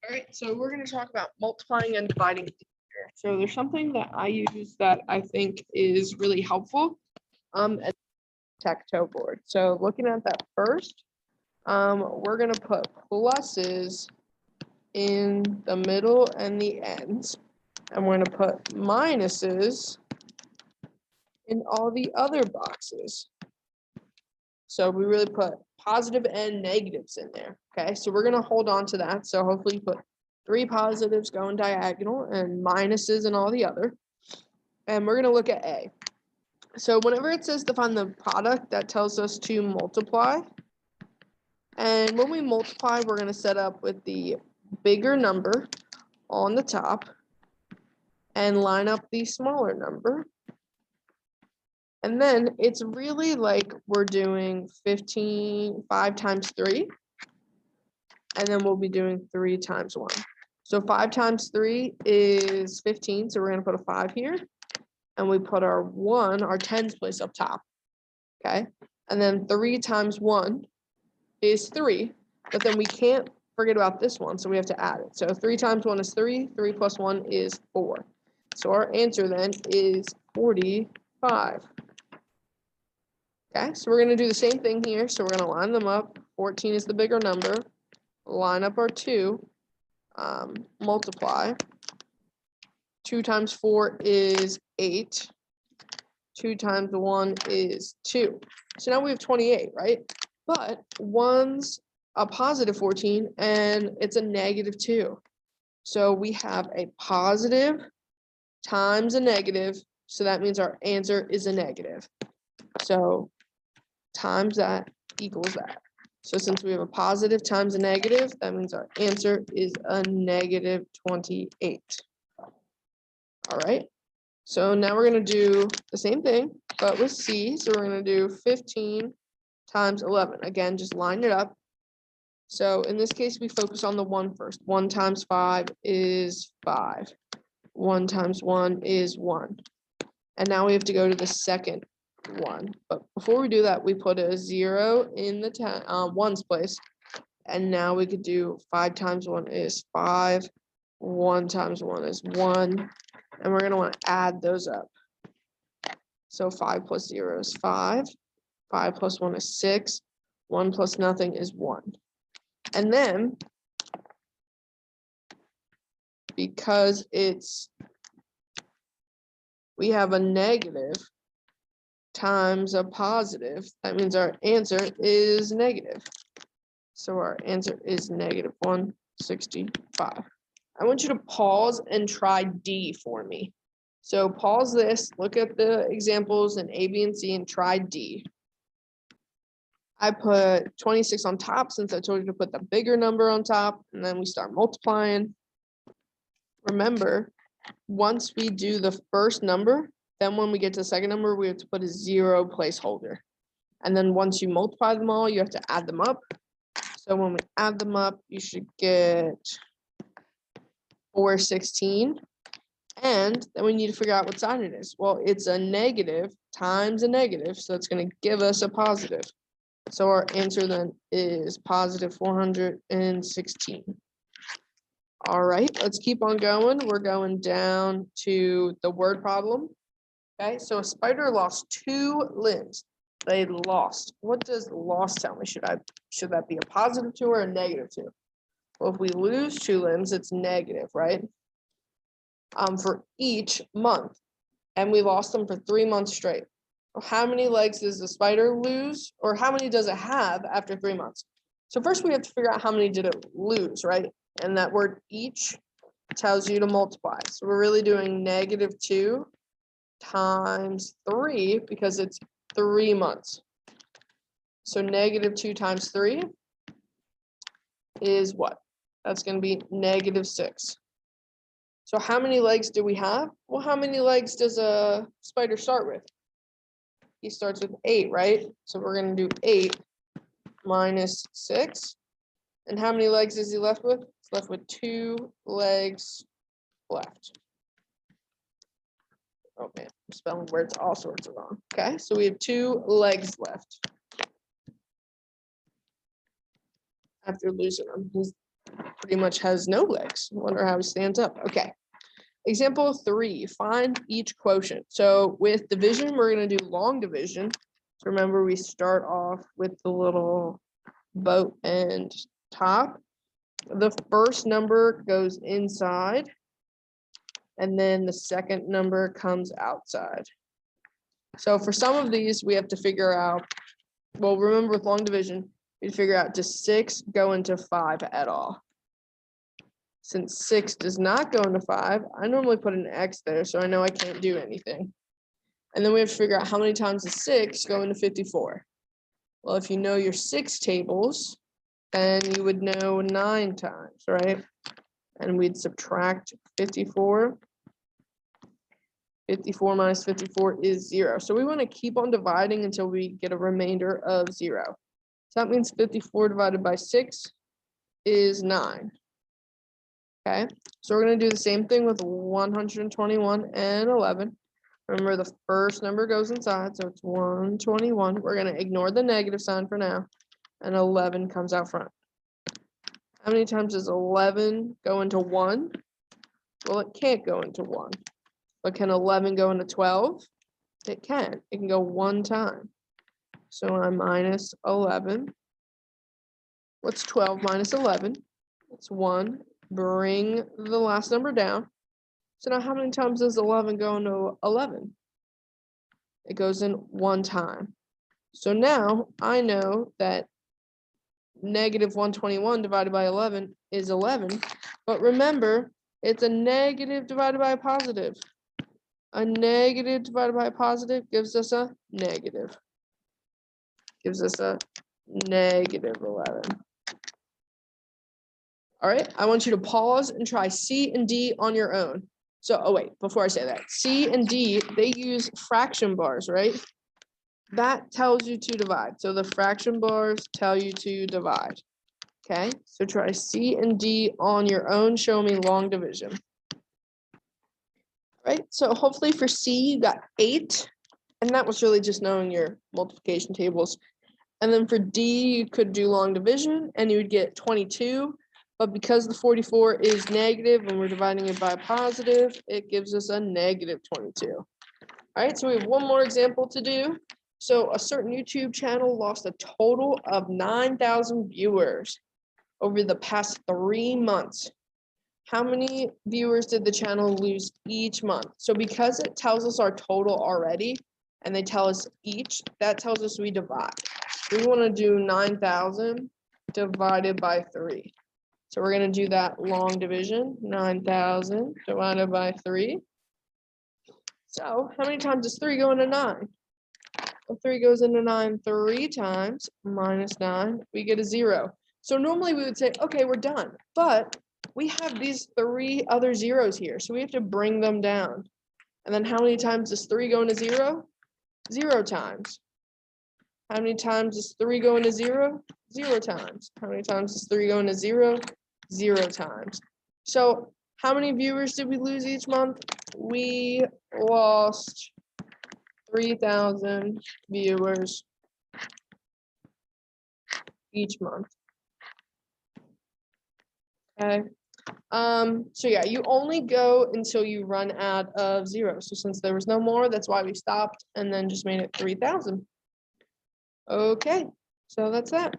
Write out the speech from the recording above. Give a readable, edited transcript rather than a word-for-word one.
All right, so we're going to talk about multiplying and dividing here. So there's something that I use that I think is really helpful at tic-tac-toe board. So looking at that first, we're going to put pluses in the middle and the ends, and we're going to put minuses in all the other boxes. So we really put positive and negatives in there. Okay, so we're going to hold on to that. So hopefully you put 3 positives going diagonal and minuses in all the other. And we're going to look at A. So whenever it says to find the product, that tells us to multiply. And when we multiply, we're going to set up with the bigger number on the top and line up the smaller number. And then it's really like we're doing 5 times 3. And then we'll be doing 3 times 1. So 5 times 3 is 15. So we're going to put a 5 here. And we put our 1, our tens place up top. Okay. And then 3 times 1 is 3. But then we can't forget about this one. So we have to add it. So 3 times 1 is 3. 3 plus 1 is 4. So our answer then is 45. Okay, so we're going to do the same thing here. So we're going to line them up. 14 is the bigger number. Line up our 2. Multiply. 2 times 4 is 8. 2 times 1 is 2. So now we have 28, right? But 1's a positive 14 and it's a negative 2. So we have a positive times a negative. So that means our answer is a negative. So times that equals that. So since we have a positive times a negative, that means our answer is a negative 28. All right. So now we're going to do the same thing, but with C. So we're going to do 15 times 11. Again, just line it up. So in this case, we focus on the 1 first. 1 times 5 is 5. 1 times 1 is 1. And now we have to go to the second one. But before we do that, we put a 0 in the 1's place. And now we could do 5 times 1 is 5. 1 times 1 is 1. And we're going to want to add those up. So 5 plus 0 is 5. 5 plus 1 is 6. 1 plus nothing is 1. And then, because we have a negative times a positive, that means our answer is negative. So our answer is negative 165. I want you to pause and try D for me. So pause this, look at the examples in A, B, and C, and try D. I put 26 on top since I told you to put the bigger number on top, and then we start multiplying. Remember, once we do the first number, then when we get to the second number, we have to put a 0 placeholder. And then once you multiply them all, you have to add them up. So when we add them up, you should get 416. And then we need to figure out what sign it is. Well, it's a negative times a negative, so it's going to give us a positive. So our answer then is positive 416. All right, let's keep on going. We're going down to the word problem. Okay, so a spider lost 2 limbs. They lost. What does lost tell me? Should that be a positive 2 or a negative 2? Well, if we lose 2 limbs, it's negative, right? For each month, and we lost them for 3 months straight. How many legs does the spider lose, or how many does it have after 3 months? So first we have to figure out how many did it lose, right? And that word each tells you to multiply. So we're really doing negative 2 times 3 because it's 3 months. So negative 2 times 3 is what? That's going to be negative 6. So how many legs do we have? Well, how many legs does a spider start with? He starts with 8, right? So we're going to do 8 minus 6. And how many legs is he left with? He's left with 2 legs left. Oh man, I'm spelling words all sorts of wrong. Okay, so we have 2 legs left. After losing them. pretty much has no legs. Wonder how he stands up. Okay. Example 3, find each quotient. So with division, we're going to do long division. So remember, we start off with the little boat and top. The first number goes inside, and then the second number comes outside. So for some of these, we have to figure out, well, remember with long division, we figure out, does 6 go into 5 at all? Since 6 does not go into 5, I normally put an X there, so I know I can't do anything. And then we have to figure out how many times does 6 go into 54. Well, if you know your 6 tables, then you would know 9 times, right? And we'd subtract 54. 54 minus 54 is 0. So we want to keep on dividing until we get a remainder of 0. So that means 54 divided by 6 is 9. Okay, so we're going to do the same thing with 121 and 11. Remember, the first number goes inside, so it's 121. We're going to ignore the negative sign for now, and 11 comes out front. How many times does 11 go into 1? Well, it can't go into 1. But can 11 go into 12? It can. It can go 1 time. So I minus 11. What's 12 minus 11? It's 1. Bring the last number down. So now how many times does 11 go into 11? It goes in 1 time. So now I know that negative 121 divided by 11 is 11. But remember, it's a negative divided by a positive. A negative divided by a positive gives us a negative. Gives us a negative 11. All right, I want you to pause and try C and D on your own. So, oh wait, before I say that, C and D, they use fraction bars, right? That tells you to divide. So the fraction bars tell you to divide. Okay, so try C and D on your own. Show me long division. Right, so hopefully for C, you got 8. And that was really just knowing your multiplication tables. And then for D, you could do long division and you would get 22. But because the 44 is negative and we're dividing it by positive, it gives us a negative 22. All right, so we have one more example to do. So a certain YouTube channel lost a total of 9,000 viewers over the past 3 months. How many viewers did the channel lose each month? So because it tells us our total already, and they tell us each, that tells us we divide. We want to do 9,000 divided by 3. So we're going to do that long division, 9,000 divided by 3. So how many times does 3 go into 9? Well, 3 goes into 9 3 times, minus 9, we get a 0. So normally we would say, okay, we're done. But we have these 3 other zeros here, so we have to bring them down. And then how many times does 3 go into 0? 0 times. How many times does 3 go into 0? 0 times. How many times does 3 go into 0? 0 times. So how many viewers did we lose each month? We lost 3,000 viewers each month. Okay. So yeah, you only go until you run out of 0. So since there was no more, that's why we stopped and then just made it 3,000. Okay, so that's that.